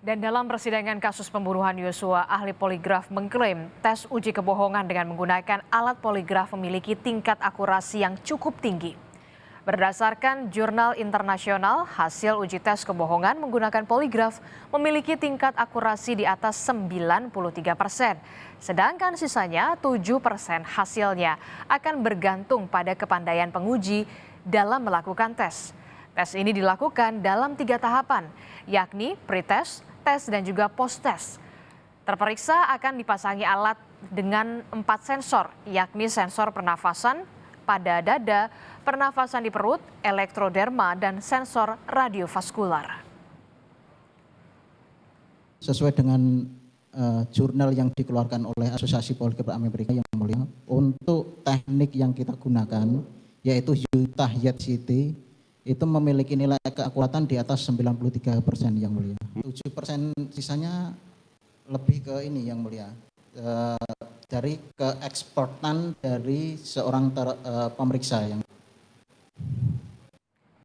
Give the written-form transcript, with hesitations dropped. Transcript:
Dan dalam persidangan kasus pembunuhan Yosua, ahli poligraf mengklaim tes uji kebohongan dengan menggunakan alat poligraf memiliki tingkat akurasi yang cukup tinggi. Berdasarkan jurnal internasional, hasil uji tes kebohongan menggunakan poligraf memiliki tingkat akurasi di atas 93%. Sedangkan sisanya 7% hasilnya akan bergantung pada kepandaian penguji dalam melakukan tes. Tes ini dilakukan dalam 3 tahapan, yakni pre-test, tes, dan juga post-test. Terperiksa akan dipasangi alat dengan 4 sensor, yakni sensor pernafasan pada dada, pernafasan di perut, elektroderma, dan sensor radiovaskular. Sesuai dengan jurnal yang dikeluarkan oleh Asosiasi Poligraf Amerika yang mulia, untuk teknik yang kita gunakan, yaitu Utah YT, itu memiliki nilai keakuratan di atas 93% yang mulia. 7% sisanya lebih ke ini yang mulia, dari keeksportan dari seorang pemeriksa yang